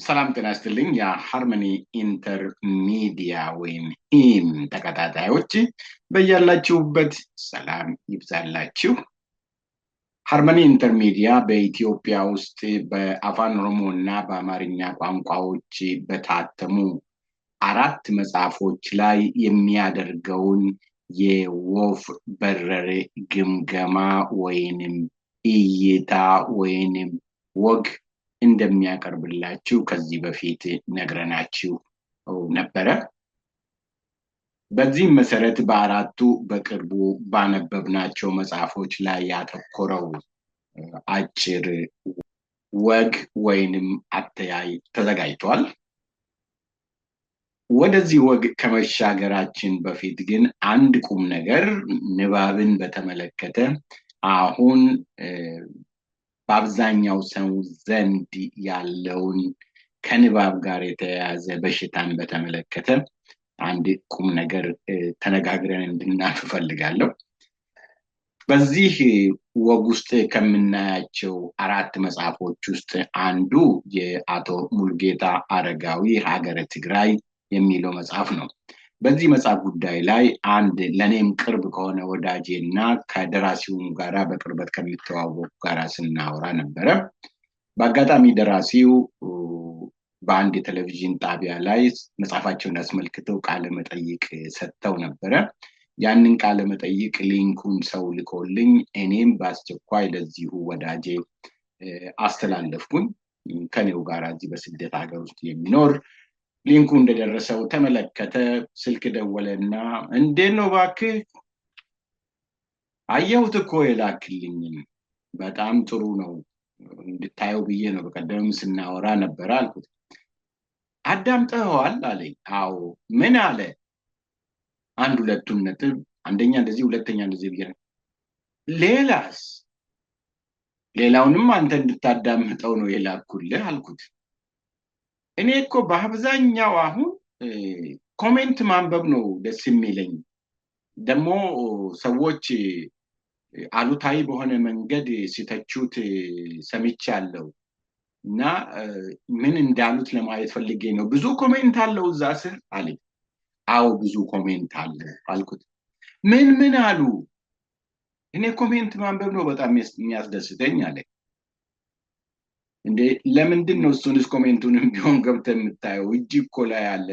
ሰላም ጤና ይስጥልኝ የሃርመኒ ኢንተርሚዲያ ወይም ሂም ተከታታዮች በያላችሁበት ሰላም ይብዛላችሁ። ሃርመኒ ኢንተርሚዲያ በኢትዮጵያ ውስጥ በአፋን ኦሮሞ እና በአማርኛ ቋንቋዎች በታተሙ 4 መጽሐፎች ላይ የሚያደርገውን የወፍ በረር ግምገማ ወይንም እይታ ወይንም ወግ እንደሚያቀርብላችሁ ከዚህ በፊት ነግረናችሁ ነበረ። በዚህ መሰረት በአራቱ በቅርቡ ባነበብናቸው መጽሐፎች ላይ ያተኮረው አጭር ወግ ወይንም አተያይ ተዘጋጅቷል። ወደዚህ ወግ ከመሻገራችን በፊት ግን አንድ ቁም ነገር ንባብን በተመለከተ አሁን በአብዛኛው ሰው ዘንድ ያለውን ከንባብ ጋር የተያያዘ በሽታን በተመለከተ አንድ ቁም ነገር ተነጋግረን እንድናልፍ እፈልጋለሁ። በዚህ ወግ ውስጥ ከምናያቸው 4 መጽሐፎች ውስጥ አንዱ የአቶ ሙሉጌታ አረጋዊ ሀገረ ትግራይ የሚለው መጽሐፍ ነው። በዚህ መጽሐፍ ጉዳይ ላይ አንድ ለኔም ቅርብ ከሆነ ወዳጄና ከደራሲውም ጋራ በቅርበት ከሚተዋወቁ ጋራ ስናወራ ነበረ። በአጋጣሚ ደራሲው በአንድ የቴሌቪዥን ጣቢያ ላይ መጽሐፋቸውን አስመልክተው ቃለ መጠይቅ ሰጥተው ነበረ። ያንን ቃለ መጠይቅ ሊንኩን ሰው ልኮልኝ እኔም በአስቸኳይ ለዚሁ ወዳጄ አስተላለፍኩኝ። ከኔው ጋራ እዚህ በስደት ሀገር ውስጥ የሚኖር ሊንኩ እንደደረሰው ተመለከተ። ስልክ ደወለና እንዴት ነው እባክህ አየሁት እኮ የላክልኝ በጣም ጥሩ ነው እንድታየው ብዬ ነው በቀደም ስናወራ ነበር አልኩት። አዳምጠዋል አለኝ። አዎ። ምን አለ? አንድ ሁለቱን ነጥብ አንደኛ እንደዚህ ሁለተኛ እንደዚህ ብዬ ሌላስ? ሌላውንም አንተ እንድታዳምጠው ነው የላኩልህ አልኩት። እኔ እኮ በአብዛኛው አሁን ኮሜንት ማንበብ ነው ደስ የሚለኝ። ደግሞ ሰዎች አሉታዊ በሆነ መንገድ ሲተቹት ሰምቻለሁ እና ምን እንዳሉት ለማየት ፈልጌ ነው። ብዙ ኮሜንት አለው እዛ ስር አለኝ። አዎ ብዙ ኮሜንት አለ አልኩት። ምን አሉ? እኔ ኮሜንት ማንበብ ነው በጣም የሚያስደስተኝ አለ። እንዴ ለምንድን ነው እሱንስ ኮሜንቱንም ቢሆን ገብተህ የምታየው? እጅ እኮ ላይ አለ።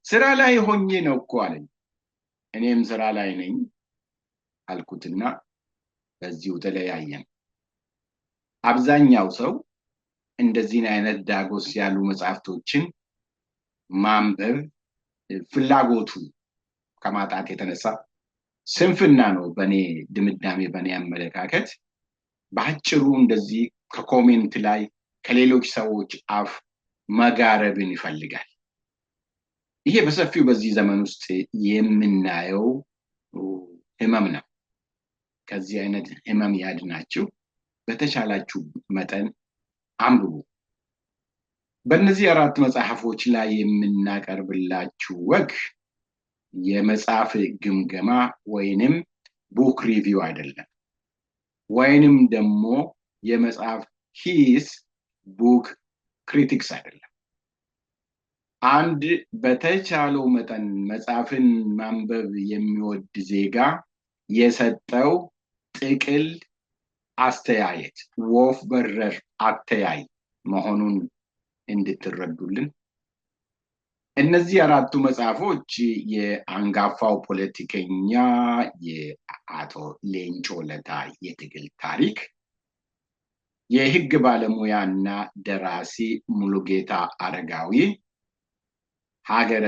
ስራ ላይ ሆኜ ነው እኮ አለኝ። እኔም ስራ ላይ ነኝ አልኩትና በዚሁ ተለያየን። አብዛኛው ሰው እንደዚህ አይነት ዳጎስ ያሉ መጽሐፍቶችን ማንበብ ፍላጎቱ ከማጣት የተነሳ ስንፍና ነው በኔ ድምዳሜ በኔ አመለካከት። በአጭሩ እንደዚህ ከኮሜንት ላይ ከሌሎች ሰዎች አፍ መጋረብን ይፈልጋል። ይሄ በሰፊው በዚህ ዘመን ውስጥ የምናየው ህመም ነው። ከዚህ አይነት ህመም ያድናችሁ በተቻላችሁ መጠን አንብቡ። በእነዚህ 4 መጽሐፎች ላይ የምናቀርብላችሁ ወግ የመጽሐፍ ግምገማ ወይንም ቡክ ሪቪው አይደለም፣ ወይንም ደግሞ የመጽሐፍ ሂስ ቡክ ክሪቲክስ አይደለም። አንድ በተቻለው መጠን መጽሐፍን ማንበብ የሚወድ ዜጋ የሰጠው ጥቅል አስተያየት ወፍ በረር አተያይ መሆኑን እንድትረዱልን። እነዚህ 4 መጽሐፎች የአንጋፋው ፖለቲከኛ የአቶ ሌንጮ ለታ የትግል ታሪክ፣ የህግ ባለሙያና ደራሲ ሙሉጌታ አረጋዊ ሀገረ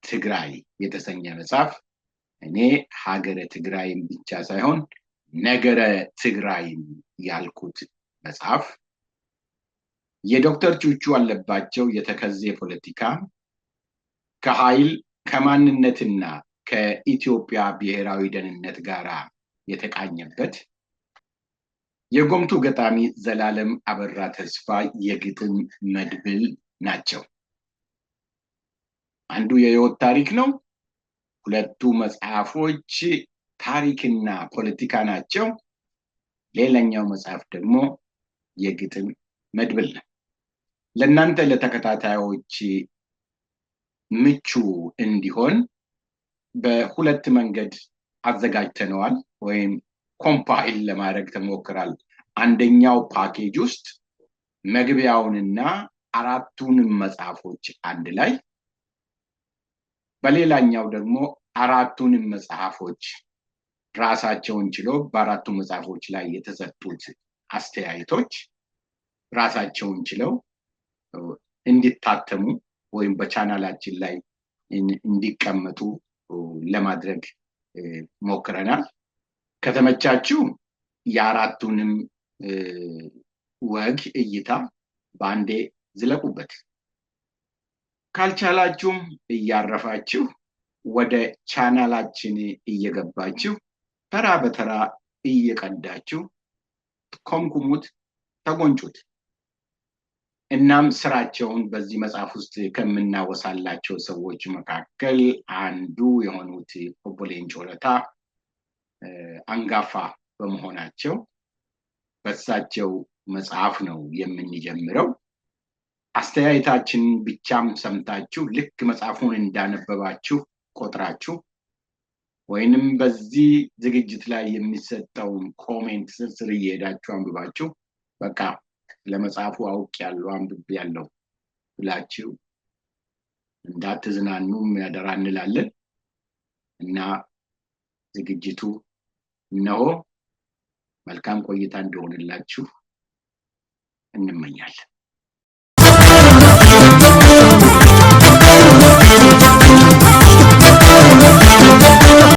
ትግራይ የተሰኘ መጽሐፍ፣ እኔ ሀገረ ትግራይም ብቻ ሳይሆን ነገረ ትግራይም ያልኩት መጽሐፍ፣ የዶክተር ቹቹ አለባቸው የተከዜ ፖለቲካ ከኃይል ከማንነትና ከኢትዮጵያ ብሔራዊ ደህንነት ጋር የተቃኘበት፣ የጎምቱ ገጣሚ ዘላለም አበራ ተስፋ የግጥም መድብል ናቸው። አንዱ የህይወት ታሪክ ነው። ሁለቱ መጽሐፎች ታሪክና ፖለቲካ ናቸው። ሌላኛው መጽሐፍ ደግሞ የግጥም መድብል ነው። ለእናንተ ለተከታታዮች ምቹ እንዲሆን በሁለት መንገድ አዘጋጅተነዋል ወይም ኮምፓይል ለማድረግ ተሞክሯል። አንደኛው ፓኬጅ ውስጥ መግቢያውንና አራቱንም መጽሐፎች አንድ ላይ፣ በሌላኛው ደግሞ አራቱንም መጽሐፎች ራሳቸውን ችሎ በአራቱ መጽሐፎች ላይ የተሰጡት አስተያየቶች ራሳቸውን ችለው እንዲታተሙ ወይም በቻናላችን ላይ እንዲቀመጡ ለማድረግ ሞክረናል። ከተመቻችሁ የአራቱንም ወግ እይታ በአንዴ ዝለቁበት። ካልቻላችሁም እያረፋችሁ ወደ ቻናላችን እየገባችሁ ተራ በተራ እየቀዳችሁ ኮምኩሙት፣ ተጎንጩት። እናም ስራቸውን በዚህ መጽሐፍ ውስጥ ከምናወሳላቸው ሰዎች መካከል አንዱ የሆኑት ኦቦ ሌንጮ ለታ አንጋፋ በመሆናቸው በሳቸው መጽሐፍ ነው የምንጀምረው። አስተያየታችን ብቻም ሰምታችሁ ልክ መጽሐፉን እንዳነበባችሁ ቆጥራችሁ ወይንም በዚህ ዝግጅት ላይ የሚሰጠውን ኮሜንት ስር እየሄዳችሁ አንብባችሁ በቃ ለመጽሐፉ አውቄያለሁ አንብቤያለሁ ብላችሁ እንዳትዝናኑም ያደራ እንላለን እና ዝግጅቱ እነሆ መልካም ቆይታ እንዲሆንላችሁ እንመኛለን።